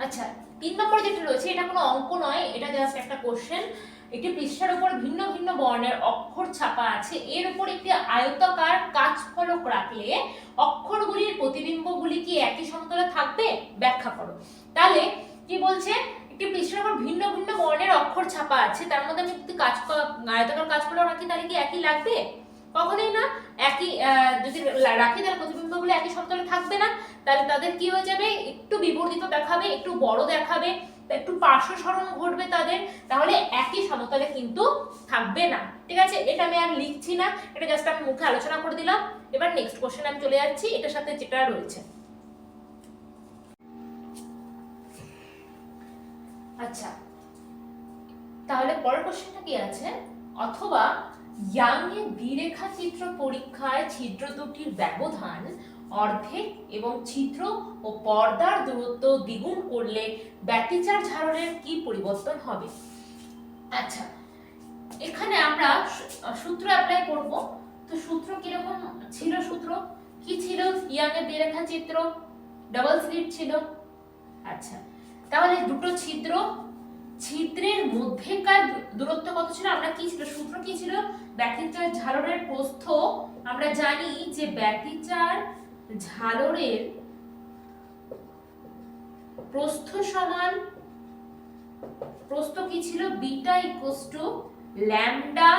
আচ্ছা, 3 নম্বর যেটা রয়েছে এটা কোনো অঙ্ক নয়, এটা জাস্ট একটা কোশ্চেন। একটি পৃষ্ঠার উপর ভিন্ন ভিন্ন বর্ণের অক্ষর ছাপা আছে, এর উপর একটি আয়তাকার কাঁচফলক রাখলে অক্ষরগুলির প্রতিবিম্বগুলি কি একই সমতলে থাকবে? ব্যাখ্যা করো। তাহলে কি বলছে, একটি পৃষ্ঠার উপর ভিন্ন ভিন্ন বর্ণের অক্ষর ছাপা আছে, তার মধ্যে আমি যদি আয়তাকার কাঁচফলক রাখি তাহলে কি একই লাগবে? কখনোই না। একই যদি রাখি তাহলে প্রতিবিম্বগুলো একই সমতলে থাকবে না, তাহলে তাদের কি হয়ে যাবে, একটু বিবর্ধিত দেখাবে, একটু বড় দেখাবে, একটু পার্শ্ব সরণ ঘটবে তাদের, তাহলে একই সমতলে কিন্তু থাকবে না। ঠিক আছে, এটা আমি আর লিখছি না, এটা জাস্ট আমি মুখে আলোচনা করে দিলাম। এবার নেক্সট কোশ্চেন আমি চলে যাচ্ছি, এটার সাথে যেটা রয়েছে। আচ্ছা, তাহলে পরের কোশ্চেনটা কি আছে, অথবা ইয়াং এর দ্বিরেখা চিত্র পরীক্ষায় ছিদ্র দুটির ব্যবধান অর্ধেক এবং ছিদ্র ও পর্দার দূরত্ব দ্বিগুণ করলে ব্যতিচার ঝাড়রের কি পরিবর্তন হবে? আচ্ছা, এখানে আমরা সূত্র অ্যাপ্লাই করব। তো সূত্র কিরকম ছিল, সূত্র কি ছিল, ইয়াং এর দ্বিরেখা চিত্র, ডাবল স্লিট ছিল। আচ্ছা, তাহলে দুটো ছিদ্র, ছিদ্রের মধ্যেকার দূরত্ব কত ছিল, আমরা কি ছিল, সূত্র কি ছিল, ব্যতিচার ঝালরের প্রস্থ। আমরা জানি যে ব্যতিচার ঝালরের প্রস্থ সমান, প্রস্থ কি ছিল, beta equals to lambda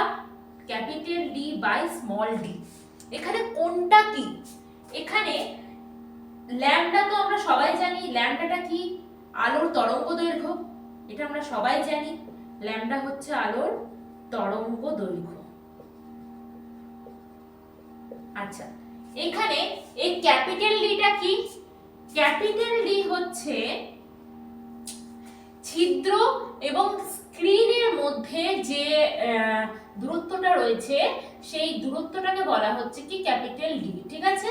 capital D by small d. এখানে কোনটা কি, এখানে ল্যামডা তো আমরা সবাই জানি, ল্যামডাটা কি, আলোর তরঙ্গ দৈর্ঘ্য, এটা আমরা সবাই জানি, ল্যামডা হচ্ছে আলোর তরঙ্গ দৈর্ঘ্য। আচ্ছা, এখানে এই ক্যাপিটাল ডিটা কি, ক্যাপিটাল ডি হচ্ছে ছিদ্র এবং স্ক্রিনের মধ্যে যে দূরত্বটা রয়েছে সেই দূরত্বটাকে বলা হচ্ছে কি ক্যাপিটাল ডি। ঠিক আছে,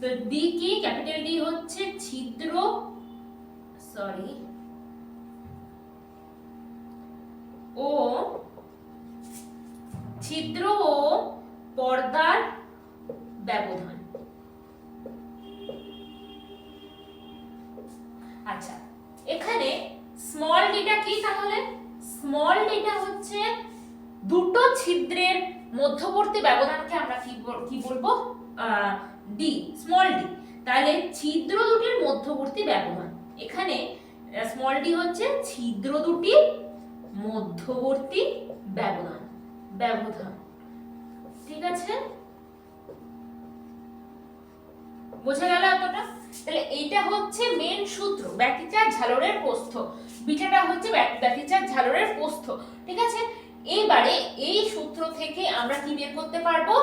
তো ডি কি, ক্যাপিটাল ডি হচ্ছে ছিদ্র, সরি, ও ছিদ্র ও পর্দার ব্যবধান। আচ্ছা, এখানে স্মল ডিটা কি, তাহলে স্মল ডিটা হচ্ছে দুটো ছিদ্রের মধ্যবর্তী ব্যবধানকে আমরা কি বলবো, ডি, স্মল ডি। তাহলে ছিদ্র দুটির মধ্যবর্তী ব্যবধান, এখানে স্মল ডি হচ্ছে ছিদ্র দুটির মধ্যবর্তী ব্যবধান, ব্যবধান। ঠিক আছে, বোঝা গেল এতটা? তাহলে এইটা হচ্ছে মেন সূত্র, ব্যতিচার ঝালরের প্রস্থ, বিটাটা হচ্ছে ব্যতিচার ঝালরের প্রস্থ। ঠিক আছে, এইবারে এই সূত্র থেকে আমরা কি বের করতে পারবো,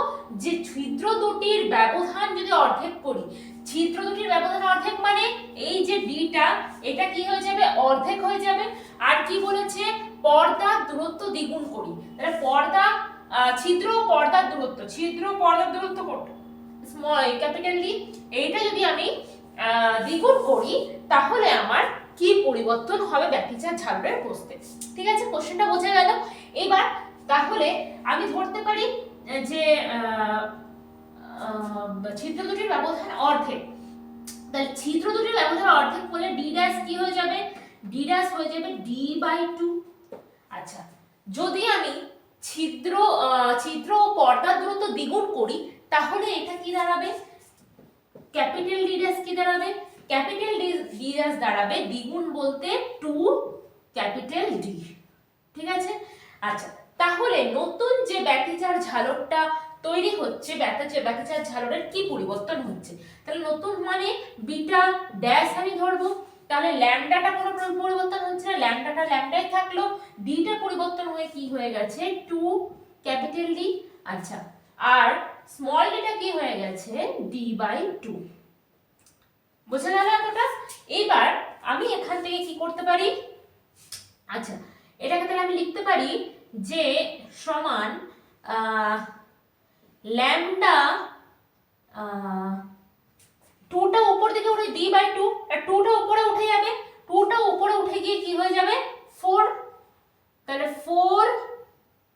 যে ছিদ্র দুটির ব্যবধান যদি অর্ধেক করি, ছিদ্র দুটির ব্যবধান অর্ধেক মানে এই যে ডিটা, এটা কি হয়ে যাবে, অর্ধেক হয়ে যাবে। আর কি বলেছে, পর্দার দূরত্ব দ্বিগুণ করি, তাহলে পর্দা, ছিদ্র ও পর্দার দূরত্ব, ছিদ্র ও পর্দার দূরত্ব কত, স্মল ক্যাপিটাল ডি, এইটা যদি আমি দ্বিগুণ করি তাহলে আমার কি পরিবর্তন হবে ব্যতিচার ঝালরের প্রস্থে। ঠিক আছে, কোশ্চেনটা বোঝা গেল। এবার তাহলে আমি ধরতে পারি যে ছিদ্র দুটির ব্যবধান অর্ধেক, তাহলে ছিদ্র দুটির ব্যবধান অর্ধেক করলে ডি ড্যাশ কি হয়ে যাবে, ডি ড্যাশ হয়ে যাবে ডি বাই 2। আচ্ছা, যদি আমি ছিদ্র ও পর্দার দূরত্ব দ্বিগুণ করি তাহলে এটা কি দাঁড়াবে, ক্যাপিটাল ডি ড্যাশ কি দাঁড়াবে, ক্যাপিটাল ডি ড্যাশ দাঁড়াবে দ্বিগুণ বলতে 2 ক্যাপিটাল ডি। ঠিক আছে, আচ্ছা, তাহলে নতুন যে ব্যতিচার ঝালরটা তৈরি হচ্ছে, ব্যতিচার ঝালরের কি পরিবর্তন হচ্ছে, তাহলে নতুন মানে বিটা ড্যাশ আমি ধরবো, তাহলে ল্যামডাটা কোনো পরিবর্তন হচ্ছে না, ল্যামডাটা ল্যামডাই থাকলো, ডিটা পরিবর্তন হয়ে কি হয়ে গেছে 2 ক্যাপিটাল ডি। আচ্ছা, আর স্মল ডিটা কি হয়ে গেছে ডি বাই 2। বোঝা গেল এতটা? এবার আমি এখান থেকে কি করতে পারি, আচ্ছা, এটাকে তাহলে আমি লিখতে পারি যে সমান ল্যামডা, 2টা উপর দিকে উঠে ডি বাই 2, আর 2টা উপরে উঠে যাবে, 2টা উপরে উঠে গিয়ে কি হয়ে যাবে 4, তাহলে 4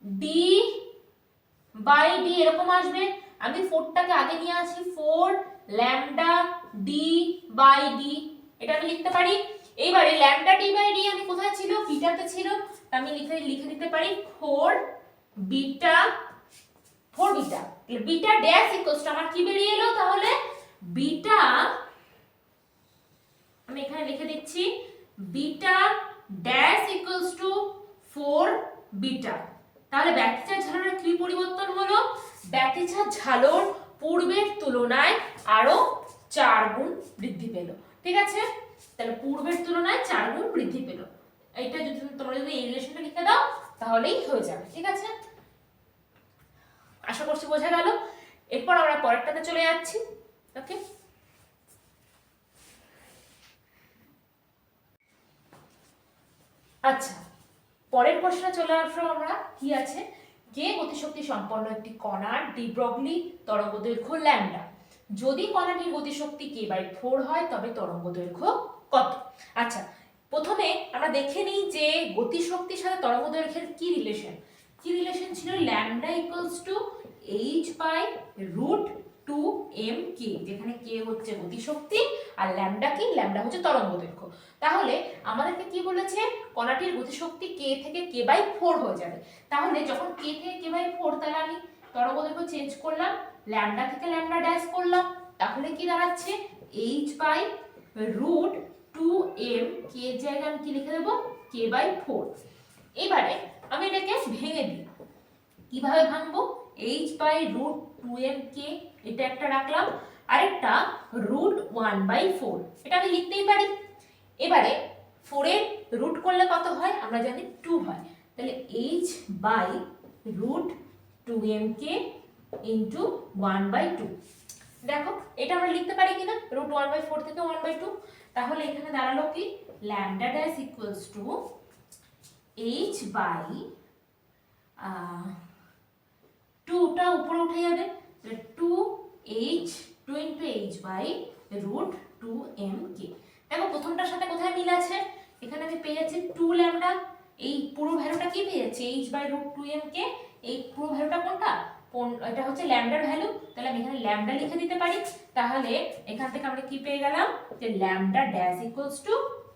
ডি বাই ডি এরকম আসবে। আমি 4টাকে আগে নিয়ে আসি, 4 ল্যামডা ডি বাই ডি, এটা আমি লিখতে পারি। এইবারে ল্যামডা ডি বাই ডি আমি কোথায় ছিল, বিটাতে ছিল, আমি লিখে দিতে পারি 4 beta beta dash equals to আমার কি বেরিয়ে এলো তাহলে বিটা, আমি এখানে লিখে দিচ্ছি beta dash equals to 4 beta. তাহলে ব্যাটিচার ঝালরের কি পরিবর্তন হলো, ব্যাটিচার ঝালর পূর্বের তুলনায় আরো 4 গুণ বৃদ্ধি পেল। ঠিক আছে, তাহলে পূর্বের তুলনায় 4 গুণ বৃদ্ধি পেল। এইটা যদি তোমরা যদি এই রিলেশনটা লিখে দাও তাহলেই হয়ে যাবে। ঠিক আছে, আশা করছি বোঝা গেল। এরপর আমরা পরেরটাতে চলে যাচ্ছি। ওকে, আচ্ছা পরের কোশ্চেনে চলে আসবো আমরা। কি আছে, যে গতিশক্তি সম্পন্ন একটি কণার ডি ব্রগলি তরঙ্গদৈর্ঘ্য ল্যামডা, যদি কণাটির গতিশক্তি k/4 হয় তবে তরঙ্গদৈর্ঘ্য কত। আচ্ছা প্রথমে আমরা দেখে নিই যে গতিশক্তির সাথে তরঙ্গদৈর্ঘ্যের কি রিলেশন। কি রিলেশন ছিল, lambda equals to h/√2m k, যেখানে k হচ্ছে গতিশক্তি আর ল্যামডা কি, ল্যামডা হচ্ছে তরঙ্গদৈর্ঘ্য। তাহলে আমাদেরকে কি বলেছে, কণাটির গতিশক্তি k থেকে k/4 হয়ে যাবে। তাহলে যখন k থেকে k/4, তাহলে আমি তরঙ্গদৈর্ঘ্য চেঞ্জ করলাম, ল্যামডা থেকে ল্যামডা ড্যাশ করলাম, তাহলে কি দাঁড়াচ্ছে h/√2m, k এর জায়গায় আমি কি লিখে দেবো k/4। এবারে আমি এটাকে ভেঙে দিই, কিভাবে ভাঙবো, h/√2m k এটা একটা রাখলাম, আরেকটা √1/4 এটা আমি লিখতেই পারি। এবারে 4 এর রুট করলে কত হয় আমরা জানি 2 হয়, তাহলে h/√2m k ইনটু 1/2। দেখো এটা আমরা লিখতে পারি কিনা, √1/4 থেকে 1/2। তাহলে এখানে দাঁড়ালো কি, ল্যামডা ড্যাশ ইকুয়ালস টু h/2টা উপরে উঠে যাবে, 2h/2m k। দেখো প্রথমটার সাথে কোথায় মিল আছে, এখানে আমি পেয়ে যাচ্ছি 2 ল্যামডা, এই পুরো ভ্যালুটা কি পেয়ে যাচ্ছি h/√2m k, এই পুরো ভ্যালুটা কোনটা, এটা হচ্ছে ল্যামডার ভ্যালু, তাহলে আমি এখানে ল্যামডা লিখে দিতে পারি। তাহলে এখান থেকে আমরা কি পেয়ে গেলাম, যে lambda dash equals to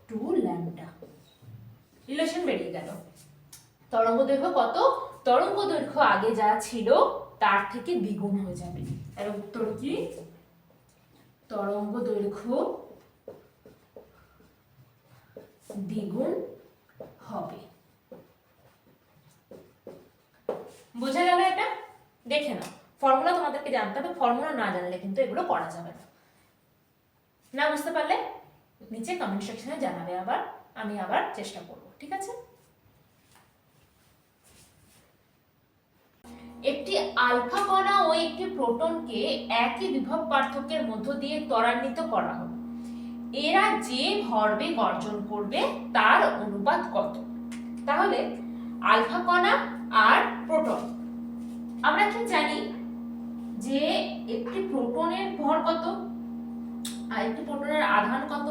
2 lambda, relation বেরিয়ে গেল। তরঙ্গদৈর্ঘ্য কত, তরঙ্গদৈর্ঘ্য আগে যা ছিল তার থেকে দ্বিগুণ হয়ে যাবে। তাহলে উত্তর কি, তরঙ্গদৈর্ঘ্য দ্বিগুণ হবে। বোঝা গেল এটা? দেখে নাও, ফর্মুলা তোমাদেরকে জানতে হবে, ফর্মুলা না জানলে কিন্তু এগুলো করা যাবে না। না বুঝতে পারলে নিচে কমেন্ট সেকশনে জানাবে, আমি আবার চেষ্টা করব। ঠিক আছে, একটি আলফা কণা ও একটি প্রোটনকে একই বিভব পার্থক্যের মধ্য দিয়ে ত্বরান্বিত করা হলো, এরা যে ভরবেগ অর্জন করবে তার অনুপাত কত। তাহলে আলফা কণা আর প্রোটন, আমরা কি জানি যে একটি প্রোটনের ভর কত আর একটি প্রোটনের আধান কত।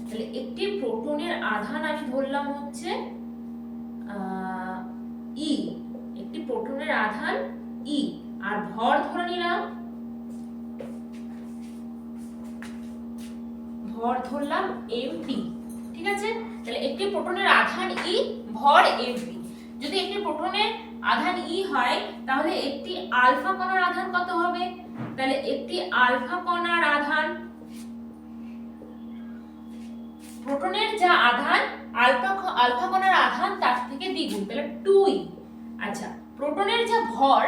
তাহলে একটি প্রোটনের আধান আমি ধরলাম হচ্ছে ই, একটি প্রোটনের আধান ই, আর ভর ধরে নিলাম, ভর ধরলাম mp। ঠিক আছে, তাহলে একটি প্রোটনের আধান ই, ভর mp। যদি একটি প্রোটনের আধান ই হয় তাহলে একটি আলফা কণার আধান কত হবে, তাহলে একটি আলফা কণার আধান, প্রোটনের যা আধান আলফা কণার আধান তার থেকে দ্বিগুণ, তাহলে 2e। আচ্ছা প্রোটনের যা ভর,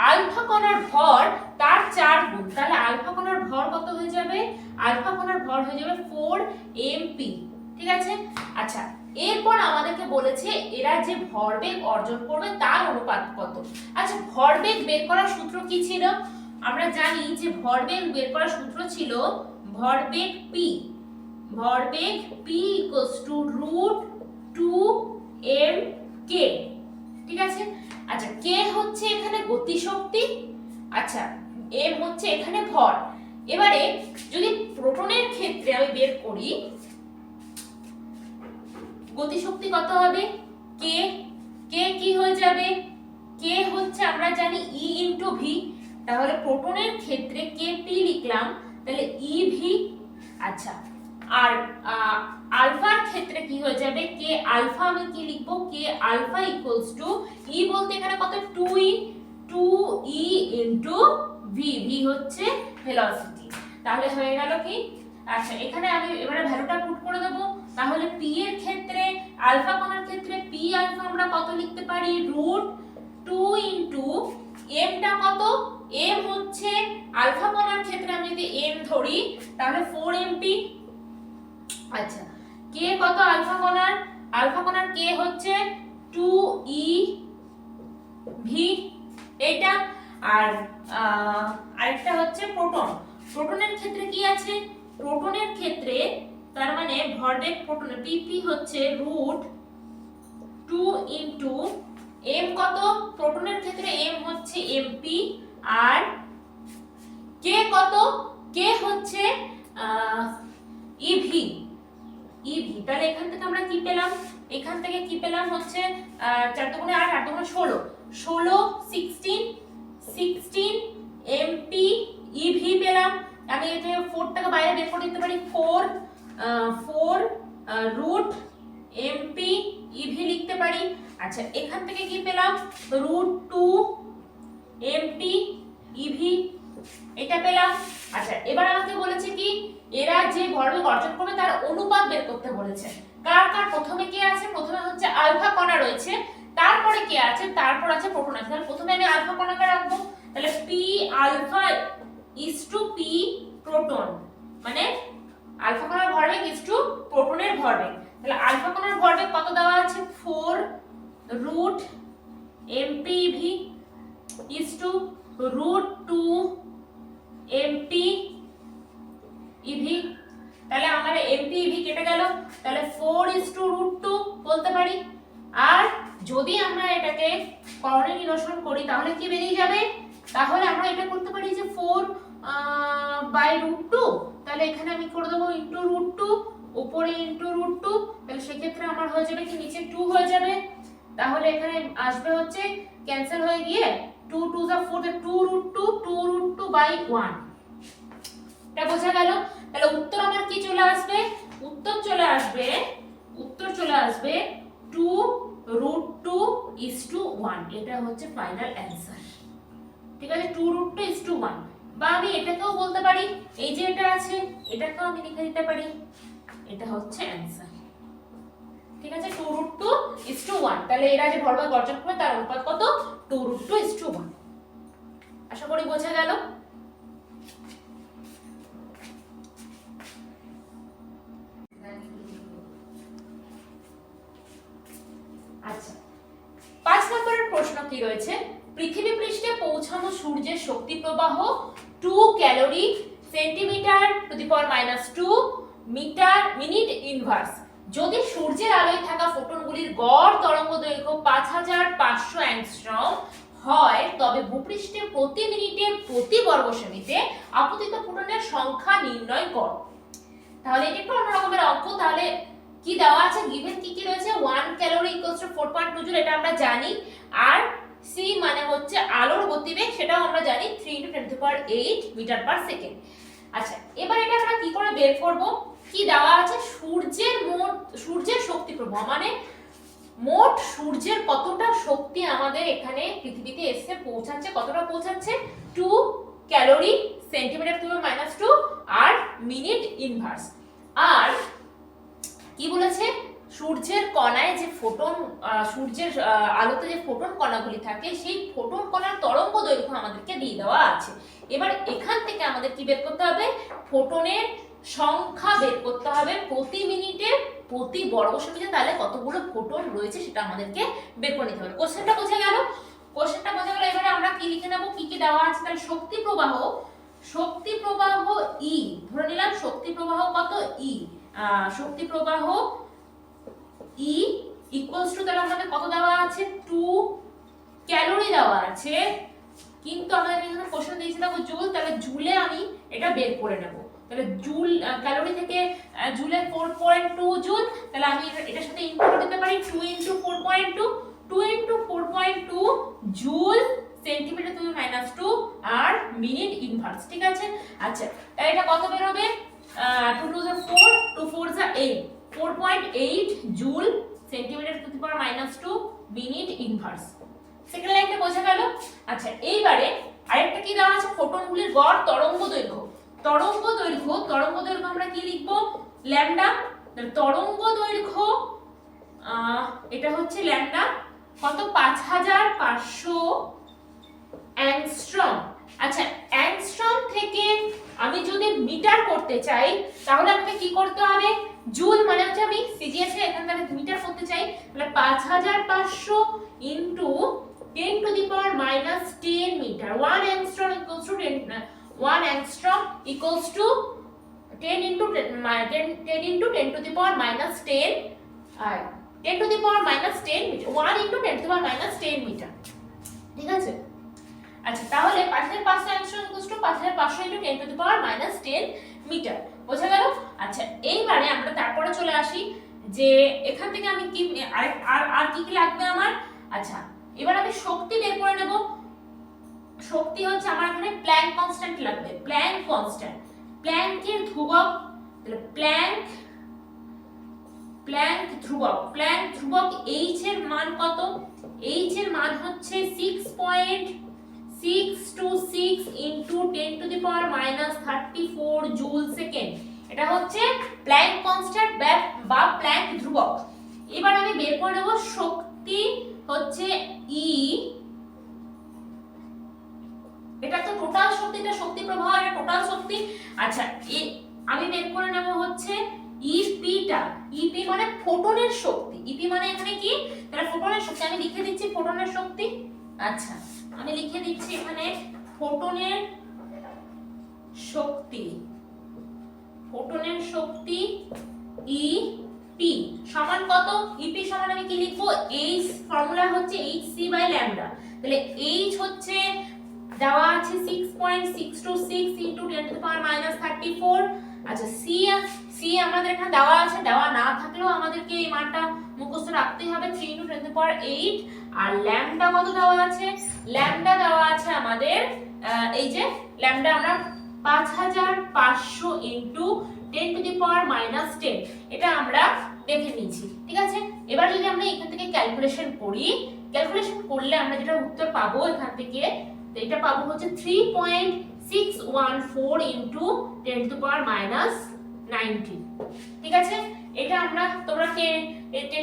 আলফা কণার ভর তার 4 গুণ, তাহলে আলফা কণার ভর কত হয়ে যাবে, আলফা কণার ভর হয়ে যাবে 4mp। ঠিক আছে, আচ্ছা এরপর আমাদেরকে বলেছে এরা যে ভরবেগ অর্জন করবে তার অনুপাত কত। আচ্ছা ভরবেগ বের করার সূত্র কি ছিল, আমরা জানি যে ভরবেগ বের করার সূত্র ছিল ভরবেগ p, ভরবেগ p √2m k। ঠিক আছে, আচ্ছা k হচ্ছে এখানে গতিশক্তি, আচ্ছা m হচ্ছে এখানে ভর। এবারে যদি প্রোটনের ক্ষেত্রে আমি বের করি গতিশক্তি কত হবে, k, k কি হয়ে যাবে, k হচ্ছে আমরা জানি e * v, তাহলে প্রোটনের ক্ষেত্রে kp লিখলাম, তাহলে ev। আচ্ছা আর আলফার ক্ষেত্রে কি হয়ে যাবে, কে আলফা আমি কি লিখবো, কে আলফা ইকুয়ালস টু ই বলতে এখানে কত 2e, 2e into V, V হচ্ছে ভেলোসিটি। তাহলে হয়ে গেল কি, আচ্ছা এখানে আমি এবারে ভ্যালুটা পুট করে দেব। তাহলে p এর ক্ষেত্রে আলফা কণার ক্ষেত্রে p আলফা আমরা কত লিখতে পারি, √2 ইনটু m টা কত, m হচ্ছে আলফা কণার ক্ষেত্রে আমি যদি m ধরি তাহলে 4mp। আচ্ছা কে কত আলফা কণার কে হচ্ছে 2e ভি এটা। আর আরেকটা হচ্ছে প্রোটনের ক্ষেত্রে কি আছে, প্রোটনের ক্ষেত্রে তার মানে ভরবেগ প্রোটনের পিপি হচ্ছে √2 ইনটু m কত, প্রোটনের ক্ষেত্রে m হচ্ছে এমপি, আর কে কত, কে হচ্ছে ইভি, ইভি। তাহলে এখান থেকে আমরা কি পেলাম, এখান থেকে কি পেলাম হচ্ছে 4 দুগুণে 8, 8 দুগুণে 16, 16 এমপি ইভি পেলাম। আমি এটা 4 টাকে বাইরে বের করে দিতে পারি, 4 রুট এমপি ইভি লিখতে পারি। আচ্ছা এখান থেকে কি পেলাম, √2 এমপি ইভি এটা পেলাম। আচ্ছা এবার আমাকে বলেছে কি, এরা যে ভরবেগ অর্জন করবে তার অনুপাত বের করতে বলেছে। কার কার প্রথমে কে আছে, প্রথমে হচ্ছে আলফা কণা রয়েছে, তারপরে কে আছে, তারপর আছে প্রোটন আছে। তাহলে প্রথমে আমি আলফা কণাকে রাখবো, তাহলে p alpha is to p proton, মানে আলফা কণার ভরবেগ ইজ টু প্রোটনের ভরবেগ। তাহলে আলফা কণার ভরবেগ কত দেওয়া আছে, 4 root mPV is to √2 mPeV। তাহলে আমার mPeV কেটে গেল, তাহলে 4 ইজ টু √2 বলতে পারি। আর যদি আমরা এটাকে করণে নিরসন করি তাহলে কি বেরিয়ে যাবে, তাহলে আমরা এটা করতে পারি যে 4 বাই √2, তাহলে এখানে আমি করে দেবো ইনটু √2, উপরে ইনটু √2, তাহলে সেক্ষেত্রে আমার হয়ে যাবে কি নিচে 2 হয়ে যাবে। তাহলে এখানে আসবে হচ্ছে ক্যান্সেল হয়ে গিয়ে 2 2 যা 4, 2 √2 বাই 1। এটা বোঝা গেল। তাহলে উত্তর আমার কি চলে আসবে, উত্তর চলে আসবে 2 √2 ইজ টু 1। এটা হচ্ছে ফাইনাল অ্যানসার। ঠিক আছে, 2 √2 ইজ টু 1। বা আমি এটাকেও বলতে পারি, এই যে এটা আছে এটাকেও আমি লিখে দিতে পারি, এটা হচ্ছে অ্যানসার। ঠিক আছে, 2 √2 ইজ টু 1। তাহলে এরা যে ভরবেগ অর্জন করবে তার অনুপাত কত, 2 √2 ইজ টু 1। আশা করি বোঝা গেল। আচ্ছা 5 নম্বরের প্রশ্ন কি রয়েছে, পৃথিবী পৃষ্ঠে পৌঁছানো সূর্যের শক্তি প্রবাহ 2 calorie centimetre to the power -2 metre minute inverse. যদি সূর্যের আলোয় থাকা ফোটনগুলির গড় তরঙ্গদৈর্ঘ্য 5500 অ্যাংস্ট্রম হয়, তবে ভূপৃষ্ঠে প্রতি মিনিটে প্রতি বর্গ সেমিতে আপতিত ফোটনের সংখ্যা নির্ণয় করো। তাহলে এটা একটু অন্যরকমের অঙ্ক। তাহলে কি দেওয়া আছে, গিভেন কি কি রয়েছে, 1 ক্যালোরি ইকুয়ালস টু 4.2 জুল, এটা আমরা জানি। আর সি মানে হচ্ছে আলোর গতিবেগ, সেটাও আমরা জানি 3 × 10⁸ মিটার পার সেকেন্ড। আচ্ছা এবার এটা আমরা কি করে বের করব, কি দেওয়া আছে, সূর্যের শক্তি প্রবাহ মানে মোট সূর্যের কতটা শক্তি আমাদের এখানে পৃথিবীতে এসে পৌঁছাচ্ছে, কতটা পৌঁছাচ্ছে, 2 ক্যালোরি সেন্টিমিটার টু -2 আর মিনিট ইনভার্স। আর কি বলেছে, সূর্যের কণায় যে ফোটন, সূর্যের আলোতে যে ফোটন কণাগুলি থাকে সেই ফোটন কণার তরঙ্গ দৈর্ঘ্য আমাদেরকে দিয়ে দেওয়া আছে। এবার এখান থেকে আমাদের কি বের করতে হবে, ফোটনের সংখ্যা বের করতে হবে প্রতি মিনিটে প্রতি বর্গ সেমিতে, তাহলে কতগুলো ফোটন রয়েছে সেটা আমাদেরকে বের করে নিতে হবে। কোশ্চেনটা বোঝা গেল, এবারে আমরা কি লিখে নেব, কি কি দেওয়া আছে। তাহলে শক্তি প্রবাহ ই, ধরে নিলাম শক্তি প্রবাহ কত, ই, শক্তি প্রবাহ ই ইকুয়ালস টু, তাহলে আমাদের কত দেওয়া আছে, 2 ক্যালোরি দেওয়া আছে, কিন্তু আমাদের এখানে কোশ্চেন দিয়েছে দেখো জুল, তাহলে জুলে আমি এটা বের করে নেব। তাহলে জুল, ক্যালোরি থেকে জুলে 4.2 জুল, তাহলে আমি এটার সাথে ইনটু করে দিতে পারি 2 × 4.2 জুল সেন্টিমিটার টু -2 আর মিনিট ইনভার্স। ঠিক আছে, আচ্ছা তাহলে এটা কত বের হবে, 2 2 4, 2 4 8, 4.8 joule centimetre to the power -2 minute inverse. Second লাইনটা বোঝা গেল। আচ্ছা এইবারে আরেকটা কি দেওয়া আছে, ফোটনগুলির গড় তরঙ্গ দৈর্ঘ্য। তরঙ্গ দৈর্ঘ্য আমরা কি লিখব, ল্যামডা। তরঙ্গ দৈর্ঘ্য এটা হচ্ছে ল্যামডা কত, 5500 অ্যাংস্ট্রম। আচ্ছা অ্যাংস্ট্রম থেকে আমি যদি মিটার করতে চাই তাহলে আমাকে কি করতে হবে, জুল মানে হচ্ছে আমি সিজিএস এ এখান থেকে মিটার করতে চাই, তাহলে 5500 into 10 to the power -10 metre. 1 angstrom equals to 10 1 angstrom equals to 10 into 10 to the power -10 আর 10 to the power -10 metre, 1 into 10 to the power -10 metre. ঠিক আছে, আচ্ছা তাহলে 5500 angstrom equals to 5500 into 10 to the power -10 metre, বোঝা গেল। আচ্ছা এইবারে আমরা তারপরে চলে আসি যে এখান থেকে আমি কি আর কি কি লাগবে আমার। আচ্ছা এবার আমি শক্তি বের করে নেব। শক্তি হচ্ছে আমার এখানে প্ল্যাঙ্ক কনস্ট্যান্ট লাগবে, প্ল্যাঙ্ক কনস্ট্যান্ট, প্ল্যাঙ্কের ধ্রুবক, তাহলে প্ল্যাঙ্ক ধ্রুবক h এর মান কত, h এর মান হচ্ছে 6.626 into 10 to the power -34 joule second. এটা হচ্ছে প্ল্যাঙ্ক কনস্ট্যান্ট বা প্ল্যাঙ্ক ধ্রুবক। এবার আমি বের করে নেব শক্তি হচ্ছে E, এটা তো টোটাল শক্তি, এটা শক্তি প্রবাহ, এটা টোটাল শক্তি। আচ্ছা আমি বের করে নেব হচ্ছে ইপি টা, ইপি মানে ফোটনের শক্তি, ইপি মানে এখানে কি, তাহলে ফোটনের শক্তি আমি লিখে দিচ্ছি ফোটনের শক্তি। আচ্ছা আমি লিখে দিচ্ছি এখানে ফোটনের শক্তি ইপি সমান কত, ইপি সমান আমি কি লিখবো, এইচ, ফর্মুলা হচ্ছে hc বাই ল্যামডা। তাহলে h হচ্ছে দেওয়া আছে 6.626 into 10 to the power -34। আচ্ছা c আমাদের এখানে দেওয়া আছে, দেওয়া না থাকলেও আমাদেরকে এই মানটা মুখস্থ রাখতেই হবে, 3 into 10 to the power 8। আর ল্যামডা কত দেওয়া আছে, ল্যামডা দেওয়া আছে আমাদের এই যে ল্যামডা আমরা 5500 into 10 to the power -10, এটা আমরা দেখে নিয়েছি। ঠিক আছে, এবার যদি আমরা এখান থেকে ক্যালকুলেশন করি, ক্যালকুলেশন করলে আমরা যেটা উত্তর পাবো এখান থেকে, এটা পাবো হচ্ছে 3.614 into 10 to the power -19। ঠিক আছে, এটা আমরা তোমরা 10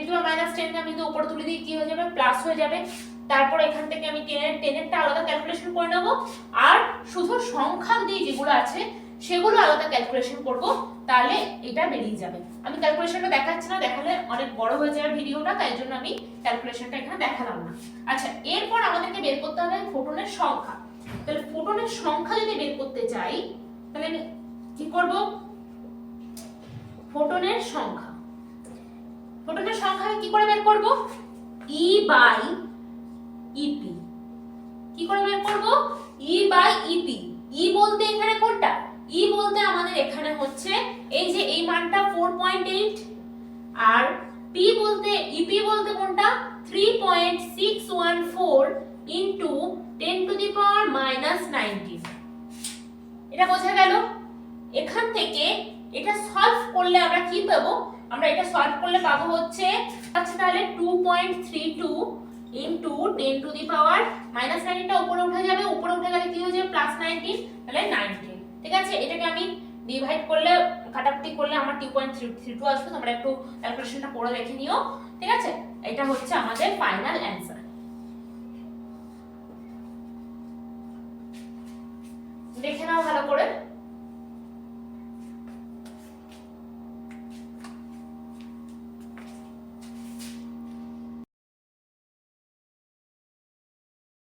to the power -10 কে আমি যদি উপরে তুলে দিই কি হয়ে যাবে, প্লাস হয়ে যাবে। তারপর এখান থেকে আমি 10 এরটা আলাদা ক্যালকুলেশন করে নেব, আর শুধু সংখ্যা দিয়ে যেগুলো আছে সেগুলো আলাদা ক্যালকুলেশন করব, তাহলে এটা বেরিয়ে যাবে। আমি ক্যালকুলেশনটা দেখাচ্ছি না, দেখালে অনেক বড় হয়ে যাবে ভিডিওটা, তাই জন্য আমি ক্যালকুলেশনটা এখানে দেখালাম না। আচ্ছা এরপর আমাদেরকে বের করতে হবে ফোটনের সংখ্যা। তাহলে ফোটনের সংখ্যা যদি বের করতে চাই তাহলে আমি কি করব, ফোটনের সংখ্যা আমি কি করে বের করব, E বাই ইপি। কি করে বের করব, E বাই ইপি। E বলতে এখানে কোনটা, E বলতে আমাদের এখানে হচ্ছে এই যে এই মানটা 4.8, আর P বলতে ইপি বলতে কোনটা 3.614 into 10 to the power -19। এটা বোঝা গেল। এখান থেকে এটা সলভ করলে আমরা কি পাবো, আমরা এটা সলভ করলে পাবো হচ্ছে তাহলে 2.32 into 10 to the power -19 টা উপরে উঠে যাবে, উপরে উঠে গেলে কি হয়ে যাবে +19, তাহলে 19। ঠিক আছে, এটাকে আমি ডিভাইড করলে কাটাকুটি করলে আমার 2.32 আসবে, তোমরা একটু ক্যালকুলেশনটা করে দেখে নিও। ঠিক আছে, এটা হচ্ছে আমাদের ফাইনাল অ্যানসার। দেখে নাও ভালো করে।